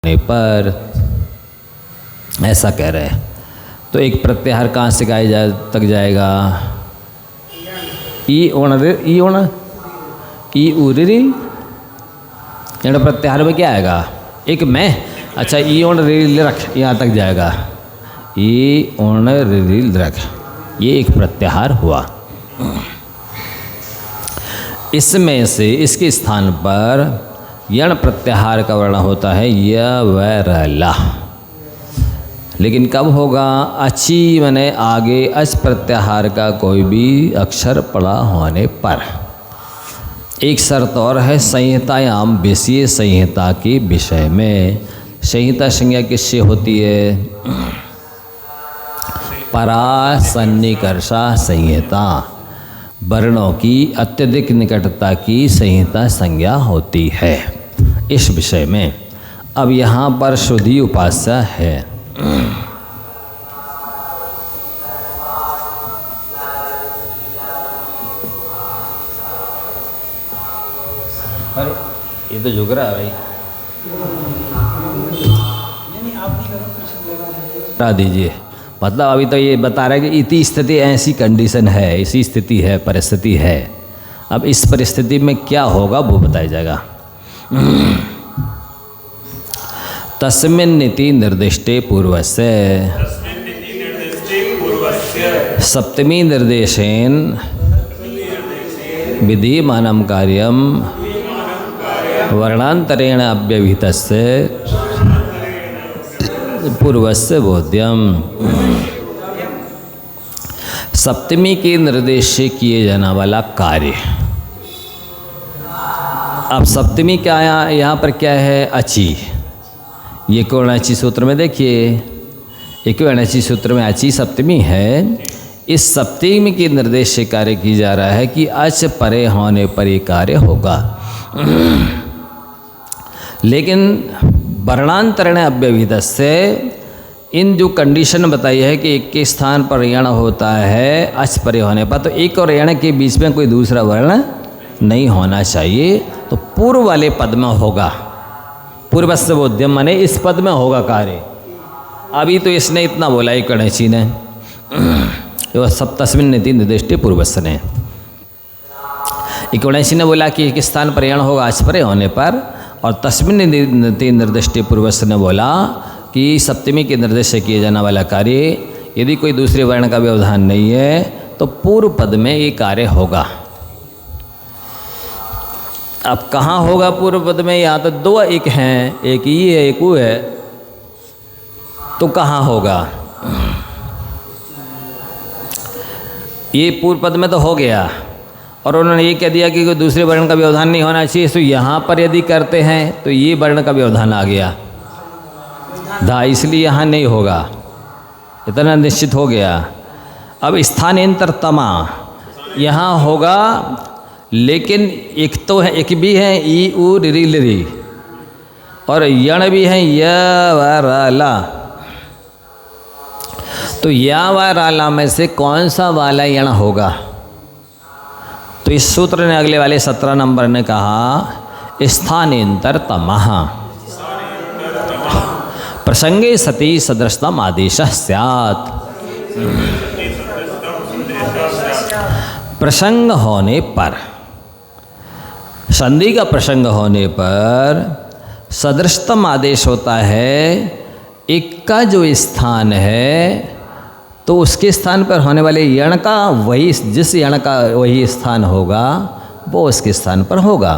पर ऐसा कह रहे हैं। तो एक प्रत्याहार कहाँ से तक जाएगा? ई उरी प्रत्याहार में क्या आएगा? एक मैं, अच्छा ई ओण रील रख, यहाँ तक जाएगा। ई ओण रील रख, ये एक प्रत्याहार हुआ। इसमें से इसके स्थान पर यण प्रत्याहार का वर्ण होता है य व र ला। लेकिन कब होगा? अची मने आगे अच प्रत्याहार का कोई भी अक्षर पड़ा होने पर। एक शर्त और है संहितायाम विषय संहिता के विषय में। संहिता संज्ञा किससे होती है? परा सन्निकर्षा संहिता, वर्णों की अत्यधिक निकटता की संहिता संज्ञा होती है इस विषय में। अब यहाँ पर शुद्धि उपास्य है। अरे ये तो झुक रहा है भाई, बता दीजिए। मतलब अभी तो ये बता रहा है कि इतनी स्थिति, ऐसी कंडीशन है, ऐसी स्थिति है, परिस्थिति है। अब इस परिस्थिति में क्या होगा वो बताया जाएगा। तस्मिन् नीति निर्दिष्टे पूर्वस्य सप्तमी निर्देशेन विधीयमानं कार्यं वर्णांतरेण अव्यवहितस्य पूर्वस्य बोध्यम। सप्तमी के निर्देश से किए जाने वाला कार्य। अब सप्तमी क्या यहाँ पर क्या है? अची। ये कोणाची सूत्र में देखिए, एक कोणाची सूत्र में अची सप्तमी है। इस सप्तमी के निर्देश से कार्य की जा रहा है कि अच परे होने पर ये कार्य होगा। लेकिन वर्णांतरण अव्यवहितस्य, इन जो कंडीशन बताई है कि एक के स्थान पर यण होता है अच परे होने पर, तो एक और यण के बीच में कोई दूसरा वर्ण नहीं होना चाहिए। तो पूर्व वाले पद में होगा। पूर्वस्य बोध्यम माने इस पद में होगा कार्य। अभी तो इसने इतना बोला है गणेशी ने, तस्मिन् नीति निर्दिष्टे पूर्वस्य ने। गणेशी ने बोला कि एक स्थान पर यण होगा अच परे होने पर, और तस्मिन् नीति निर्दिष्टे पूर्वस्य ने बोला कि सप्तमी के निर्देश से किए जाने वाला कार्य यदि कोई दूसरे वर्ण का व्यवधान नहीं है तो पूर्व पद में ये कार्य होगा। अब कहाँ होगा पूर्व पद में? यहाँ तो दो एक हैं, एक ये है एक वो है, तो कहाँ होगा? ये पूर्व पद में तो हो गया, और उन्होंने ये कह दिया कि कोई दूसरे वर्ण का व्यवधान नहीं होना चाहिए। तो यहाँ पर यदि करते हैं तो ये वर्ण का व्यवधान आ गया धा, इसलिए यहाँ नहीं होगा, इतना निश्चित हो गया। अब स्थानेंतर तमा यहाँ होगा, लेकिन एक तो है, एक भी है ई उ री री, और यण भी है य व र ला। तो या व र ला में से कौन सा वाला यण होगा? तो इस सूत्र ने अगले वाले 17 नंबर ने कहा स्थानेंतर तमः प्रसंगे सति सदृशतम आदेश स्यात्। प्रसंग होने पर, संधि का प्रसंग होने पर सदृशतम आदेश होता है। एक का जो स्थान है तो उसके स्थान पर होने वाले यण का वही, जिस यण का वही स्थान होगा वो उसके स्थान पर होगा।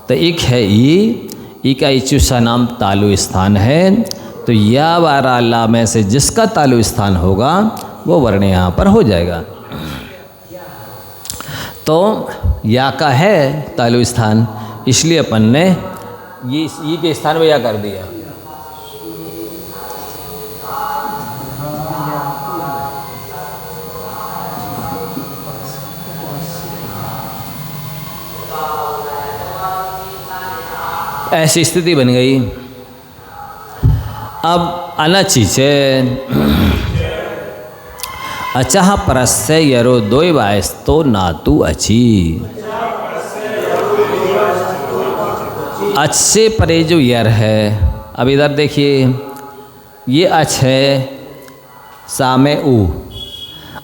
तो एक है ई का इचुषा नाम तालु स्थान है। तो या व र ला में से जिसका तालु स्थान होगा वो वर्ण यहाँ पर हो जाएगा। तो या का है तालु स्थान, इसलिए अपन ने ये ई के स्थान में या कर दिया। ऐसी स्थिति बन गई। अब अनचि से अचह परस्य यरो दोय वायस्तो नातु अची। अच से परे जो यर है अब इधर देखिए, ये अच है, सामे ऊ,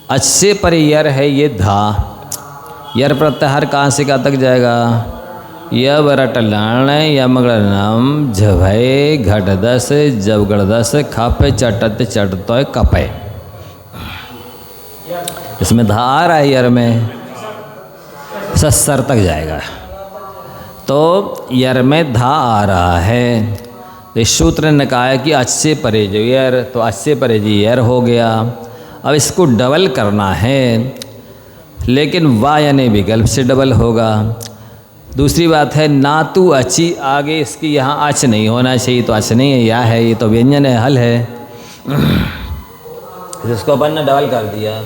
अच से परे यर है ये धा, यर प्रत्याहार कहाँ से कहाँ तक जाएगा? य बरट लण यमगणनम झभय घटदस जबगड़दस खप चटत चटत कपय। इसमें धा आ रहा है यर में, सस्सर तक जाएगा, तो यर में धा आ रहा है। इस सूत्र ने कहा है कि अच्छे परे जो यर, तो अच्छे परे जी यर हो गया। अब इसको डबल करना है, लेकिन वा यानी विकल्प से डबल होगा। दूसरी बात है ना तू अच्छी, आगे इसकी यहाँ अच नहीं होना चाहिए, तो अच नहीं है, या है, ये तो व्यंजन है, हल है, जिसको अपन ने डबल कर दिया।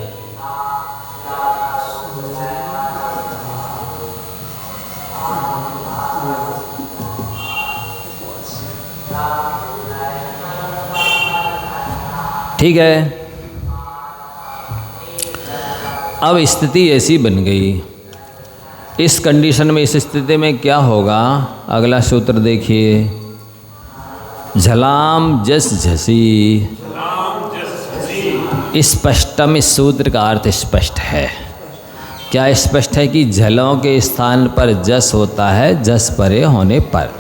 ठीक है, अब स्थिति ऐसी बन गई। इस कंडीशन में, इस स्थिति में क्या होगा? अगला सूत्र देखिए, झलाम जस झसी। स्पष्टम, इस सूत्र का अर्थ स्पष्ट है। क्या स्पष्ट है? कि झलों के स्थान पर जस होता है, जस परे होने पर।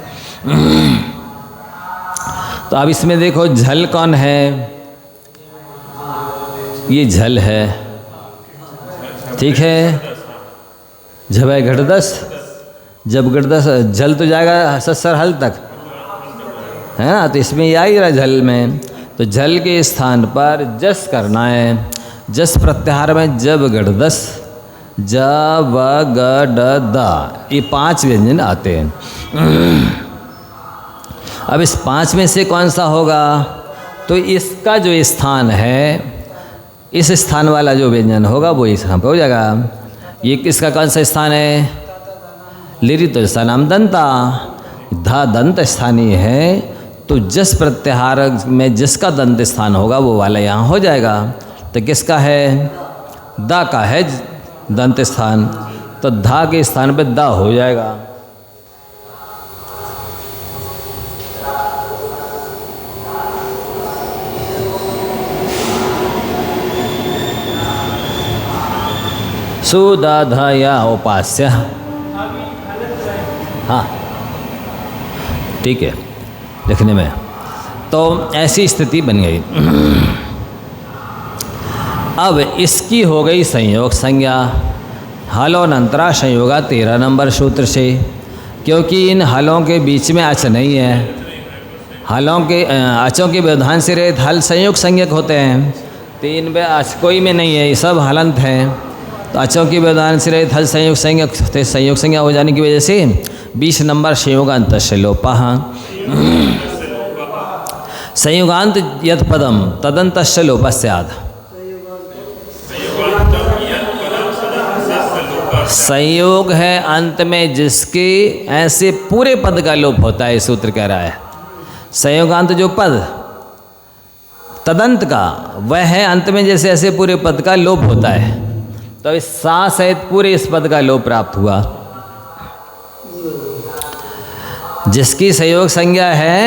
तो अब इसमें देखो, झल कौन है? ये झल है, ठीक है। झबय घटदस, जब घटदस, झल तो जाएगा सस्सर हल तक, है ना, तो इसमें यह ही रहा झल में। तो झल के स्थान पर जस करना है। जस प्रत्याहार में जब घटदस, जब गड द, ये 5 व्यंजन आते हैं। अब इस 5 में से कौन सा होगा? तो इसका जो स्थान है, इस स्थान वाला जो व्यंजन होगा वो इस यहाँ पे हो जाएगा। ये किसका कौन सा स्थान है? लिरी तो स्थानाम दंता, धा दंत स्थानीय है, तो जस प्रत्याहार में जिसका दंत स्थान होगा वो वाला यहाँ हो जाएगा। तो किसका है? दा का है दंत स्थान, तो धा के स्थान पे दा हो जाएगा। सुदाधया उपास्य, हाँ ठीक है लिखने में। तो ऐसी स्थिति बन गई। अब इसकी हो गई संयोग संज्ञा। हलोनंतरा संयोगा 13 नंबर सूत्र से, क्योंकि इन हलों के बीच में अच नहीं है। हलों के अचों के व्यवधान से रहित हल संयोग संज्ञक होते हैं। 3 में अच कोई में नहीं है, ये सब हलंत हैं। तो अचों के व्यवधान से रहित हल संयोग संज्ञक, संयोग संज्ञा हो जाने की वजह से 20 नंबर संयोगांत से लोपा। संयोगांत यद पदम तदंत लोपस्याद। संयोग है अंत में जिसके ऐसे पूरे पद का लोप होता है, सूत्र कह रहा है। संयोगांत जो पद तदंत का, वह है अंत में जैसे ऐसे पूरे पद का लोप होता है। तो इस सा सहित पूरे इस पद का लोप प्राप्त हुआ। जिसकी संयोग संज्ञा है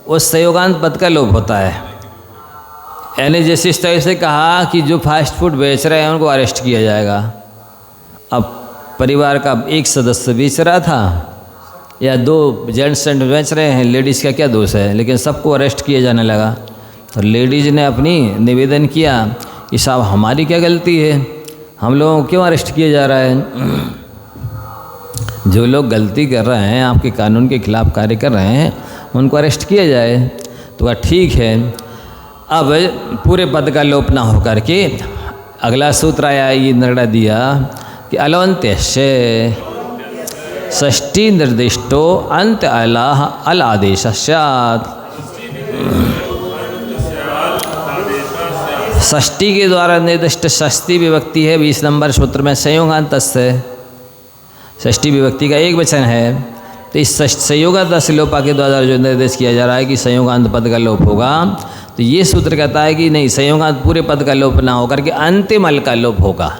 उस संयोगांत पद का लोप होता है। यानी जैसे इस तरह से कहा कि जो फास्ट फूड बेच रहे हैं उनको अरेस्ट किया जाएगा। अब परिवार का एक सदस्य बेच रहा था या 2 जेंट्स बेच रहे हैं, लेडीज़ का क्या दोष है, लेकिन सबको अरेस्ट किया जाने लगा। तो लेडीज़ ने अपनी निवेदन किया कि साहब हमारी क्या गलती है, हम लोगों को क्यों अरेस्ट किया जा रहा है? जो लोग गलती कर रहे हैं, आपके कानून के खिलाफ कार्य कर रहे हैं, उनको अरेस्ट किया जाए। तो कहा ठीक है। अब पूरे पद का लोप ना हो करके अगला सूत्र आया, ये निर्णय दिया कि अलवंत्यस्य षष्ठी निर्दिष्टो अंत अलाह अल आदेश स्यात्। षष्ठी के द्वारा निर्दिष्ट षष्ठी विभक्ति है 20 नंबर सूत्र में संयोगांतस्य। षष्ठी विभक्ति का एक वचन है। तो इस संयोगांत लोपा के द्वारा जो निर्देश किया जा रहा है कि संयोगांत पद का लोप होगा, तो ये सूत्र कहता है कि नहीं, संयोगांत पूरे पद का लोप ना होकर के अंतिम अल का लोप होगा।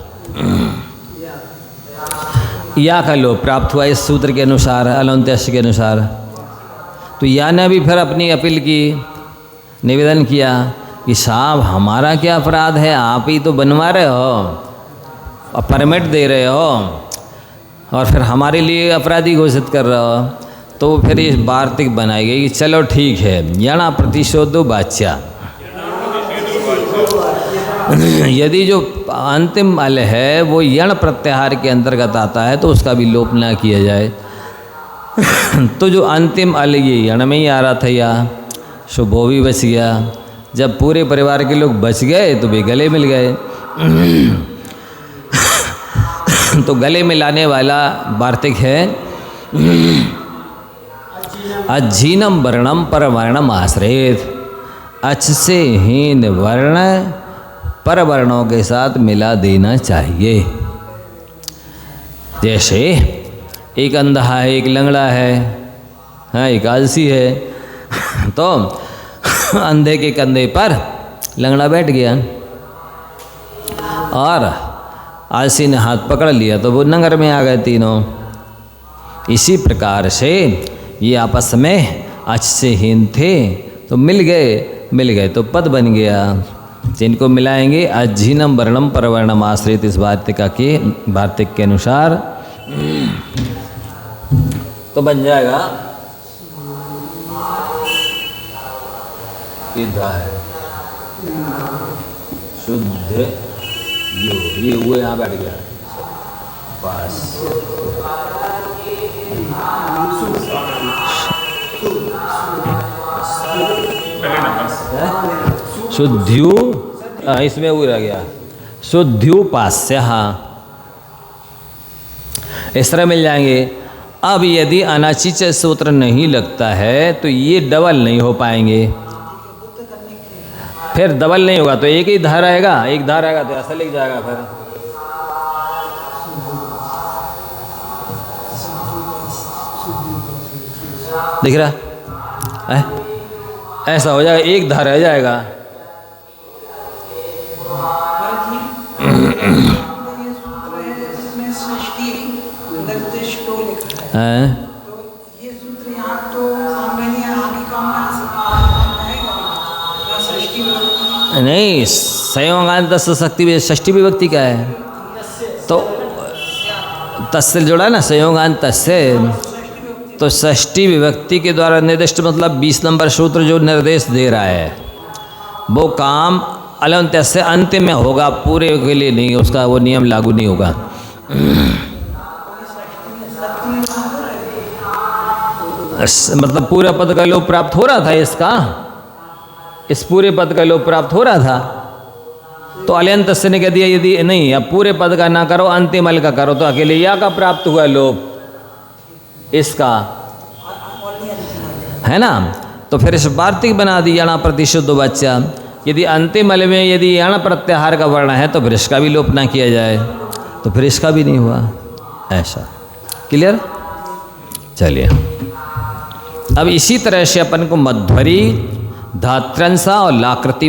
या का लोप प्राप्त हुआ इस सूत्र के अनुसार, अलंत्यस्य के अनुसार। तो या ने भी फिर अपनी अपील की, निवेदन किया कि साहब हमारा क्या अपराध है, आप ही तो बनवा रहे हो और परमिट दे रहे हो और फिर हमारे लिए अपराधी घोषित कर रहे हो। तो फिर ये वार्तिक बनाई गई कि चलो ठीक है, यणा प्रतिशोधो वाच्या, यदि जो अंतिम अल है वो यण प्रत्याहार के अंतर्गत आता है तो उसका भी लोप ना किया जाए। तो जो अंतिम अल ये यण में ही आ रहा था या सो वो भी बच गया। जब पूरे परिवार के लोग बच गए तो वे गले मिल गए। तो गले मिलाने वाला वार्तिक है अज्जीनम वर्णम पर वर्णम आश्रित, अच से हीन वर्ण पर वर्णों के साथ मिला देना चाहिए। जैसे एक अंधा है, एक लंगड़ा है, हाँ एक आलसी है, तो अंधे के कंधे पर लंगड़ा बैठ गया और आलसी ने हाथ पकड़ लिया तो वो नंगर में आ गए तीनों। इसी प्रकार से ये आपस में अच से हीन थे तो मिल गए तो पद बन गया। जिनको मिलाएंगे अज्जीनम वर्णम परवर्णम आश्रित इस वार्तिक के अनुसार तो बन जाएगा शुद्ध ये वो यहाँ बैठ गया बस। शुद्ध्यु इसमें वो रह गया शुद्ध्युपास्य, हाँ इस तरह मिल जाएंगे। अब यदि अनाचिच सूत्र नहीं लगता है तो ये डबल नहीं हो पाएंगे, फिर डबल नहीं होगा तो एक ही धार आएगा, एक धार आएगा तो ऐसा लिख जाएगा। फिर दिख रहा है ऐसा हो जाएगा, एक धार रह जाएगा। नहीं संयोगांत शक्ति षष्ठी विभक्ति का है तो तस्य जोड़ा ना संयोगांत तस्य, तो षष्ठी विभक्ति के द्वारा निर्दिष्ट मतलब 20 नंबर सूत्र जो निर्देश दे रहा है वो काम अलंत्य से अंत्य में होगा, पूरे के लिए नहीं, उसका वो नियम लागू नहीं होगा। मतलब पूरा पद का लोप प्राप्त हो रहा था इसका, इस पूरे पद का लोप प्राप्त हो रहा था तो अल्यंत से ने कह दिया यदि नहीं अब पूरे पद का ना करो अंतिम अल का करो तो अकेले या का प्राप्त हुआ लोप इसका, है ना। तो फिर इस वार्तिक बना दी यणा प्रतिशुद्ध वाच्या। यदि अंतिम अल में यदि यण प्रत्याहार का वर्ण है तो फिर इसका भी लोप ना किया जाए तो फिर इसका भी नहीं हुआ। ऐसा क्लियर। चलिए अब इसी तरह से अपन को मध्वरी धात्रंसा और लाकृति